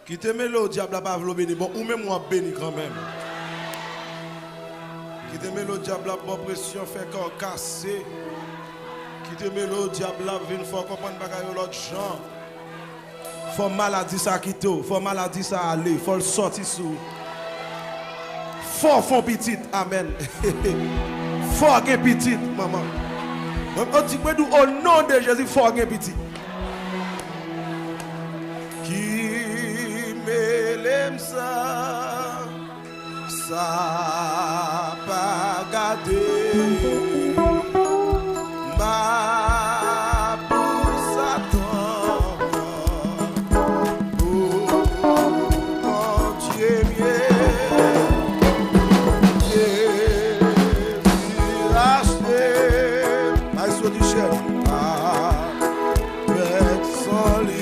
Qui te met le diable à pas béni, bon, ou même moi béni quand même. Qui te met le diable à pas pression, fait corps cassé. Qui te met le diable à venir, faut comprendre bagaille l'autre gens. Faut maladie ça quitter, faut maladie ça aller, faut le sortir sous. Faut fond petite, amen. Faut gen petite, maman. On dit que au nom de Jésus, faut gen petite. Ça pas gardé ma pousse attend mon Dieu j'ai racheté maestro du chef avec son lit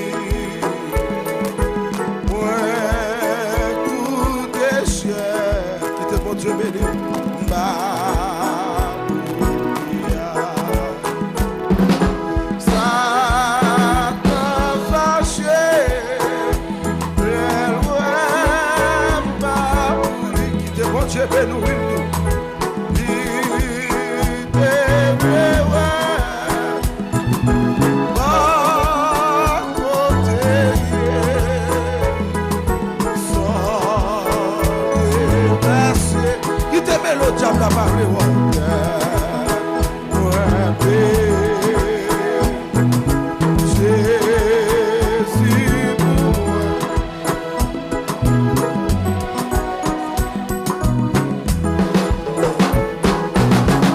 Dieu béni, ça t'a fâché, qui te bon Dieu béni, le diable a parlé, Jésus pour moi.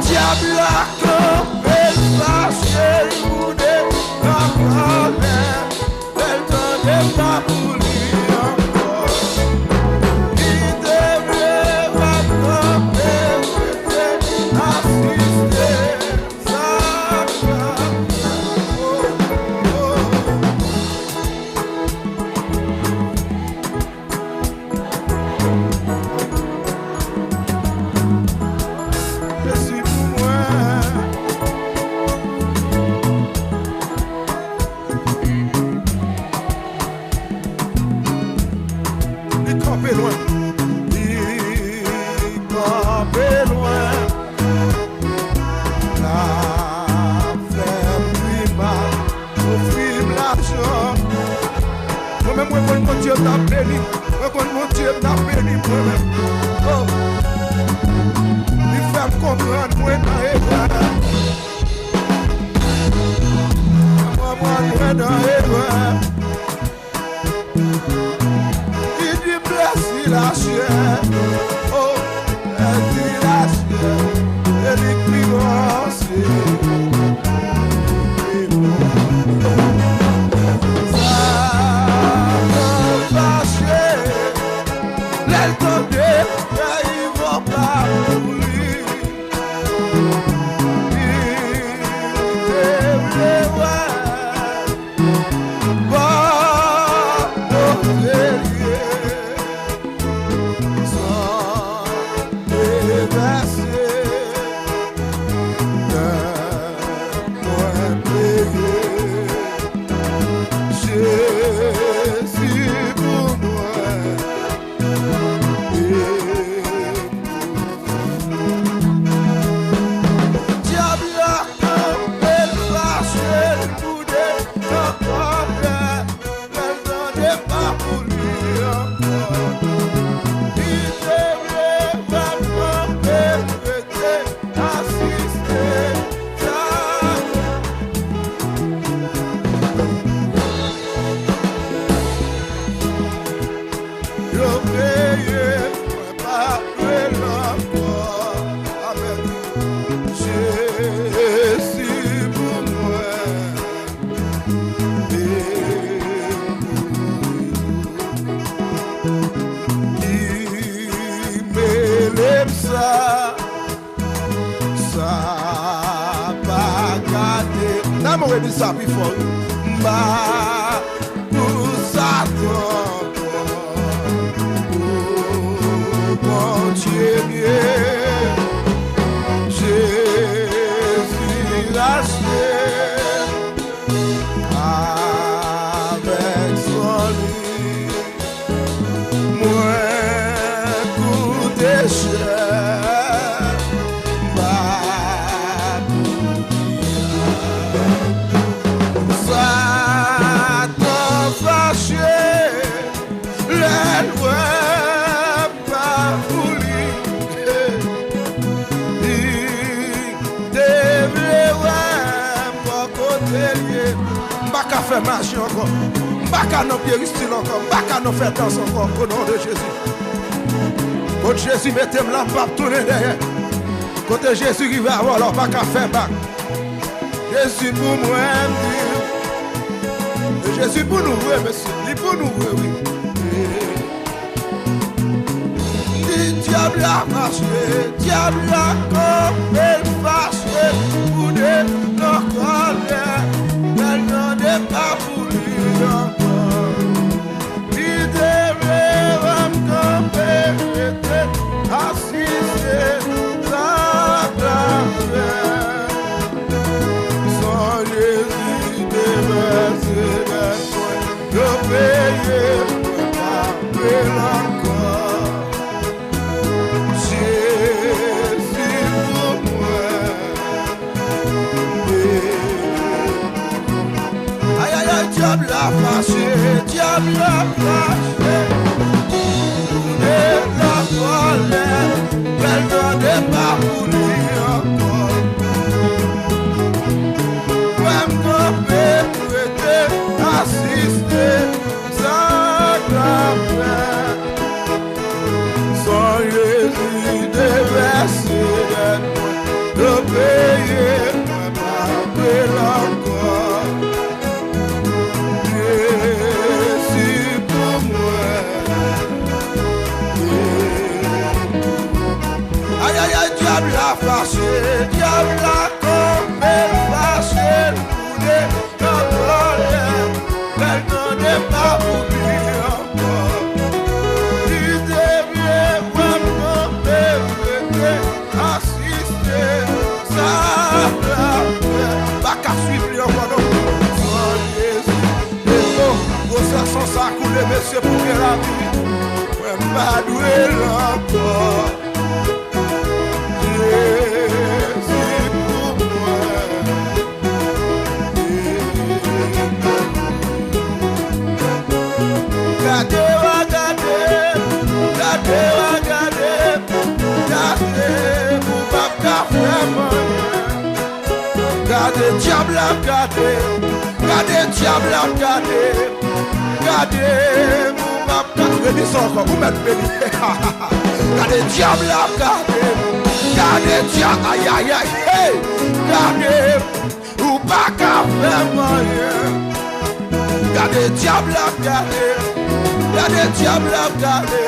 Diable a campé, fâché, boudé, dans la mer, elle t'en pas pour lui encore. Ça before mba usato mon Dieu Jésus racheté avec son lit pas qu'à faire magie encore. Pas qu'à nous péristil encore. Pas qu'à nous faire danse encore. Au nom de Jésus. Quand Jésus mettez-moi la pape tourner derrière. Quand Jésus qui va avoir, alors pas qu'à faire bac. Jésus pour moi, Jésus pour nous, oui, monsieur. Il pour nous, oui. Diable a marché, diable a compris, fâché, pour notre colère, elle n'en est pas pour lui encore. Il devrait me compter, assister, sa grâce. Sans Jésus, déverser des points, de payer, de payer encore. Diable a fâché, diable a fâché. Et la colère, elle n'en est pas pour lui encore. Même camper, prêter, assister, ça grave. Sans Jésus déverser des points, de payer, de payer encore. Diable a fâché, diable a compris, fâché, voulait notre colère, elle n'en est pas pour lui encore. Il devient vraiment péché, assister, ça pas qu'à suivre lui encore non. Sans Jésus, et non, vos sans ça couler, monsieur, pour que la vie, ouais, pas doué encore. Gardez, diable a gardé, gardez, diable a gardé, gardez, vous m'avez béni encore, vous m'avez béni. Gardez, diable a gardé, gardez, diable, aïe aïe aïe, hey, gardez, vous pas qu'à faire moyen. Gardez, diable a gardé, gardez, diable a gardé,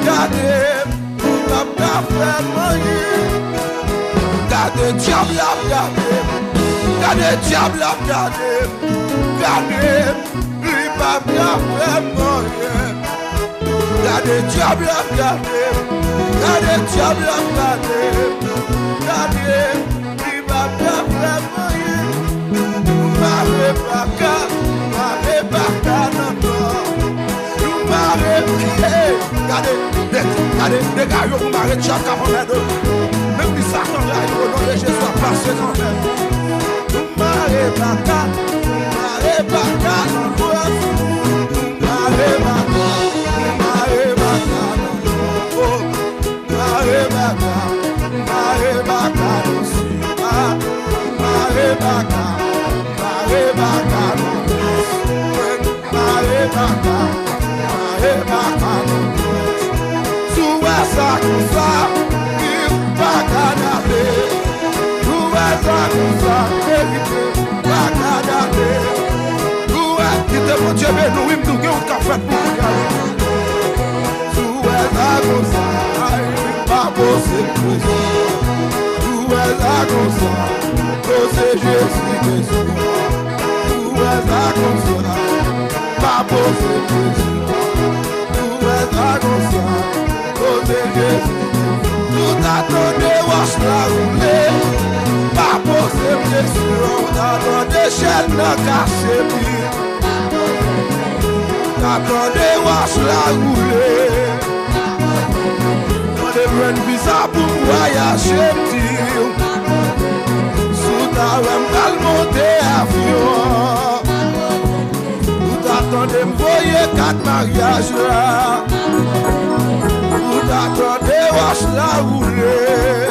gardez, vous pas qu'à faire moyen. Gardez, diable a gardé, gardez, diable a gardé, gardez, lui pas qu'à faire moyen. Gardez, diable a gardé, gardez, diable a gardé, gardez, lui pas qu'à faire moyen. Marre pas qu'à non, marre, gardez, les gars, vous marrez chaque avant. Même si ça tombe là, au nom de Jésus, à passer quand même. Marre baka, non doit. Marre baka, oh, marre baka, non si. Marre baka, non doit. Marre baka, non doit. Sous ça comme ça. Mon Dieu, mais nous, nous avons fait pour nous. Tu es la gosse, pas possible. Tu es la gosse, c'est Jésus-Christ. Tu es la gosse, pas possible. Tu es la gosse, c'est Jésus. Tout attendez, wash la roulée. Pas possible, Jésus. Tout attendez, chaîne cassée. Attendez, wash la roulée. On est une visa pour voyager. Sous ta rame, monter avion. Tout attendez, m'voyer 4 mariages là. Tout attendez, wash la roulée.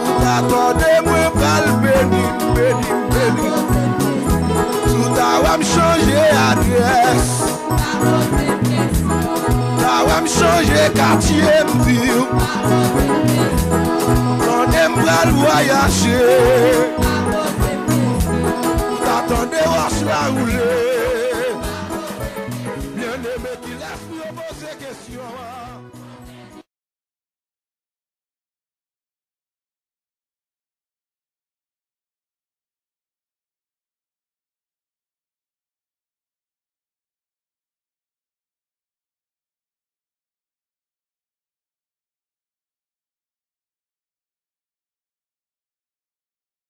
Tout attendez, moi, béni. va me changer adresse. Ta va me changer quartier m'ville. On aime pas le voyager. T'attendez voir la rouler.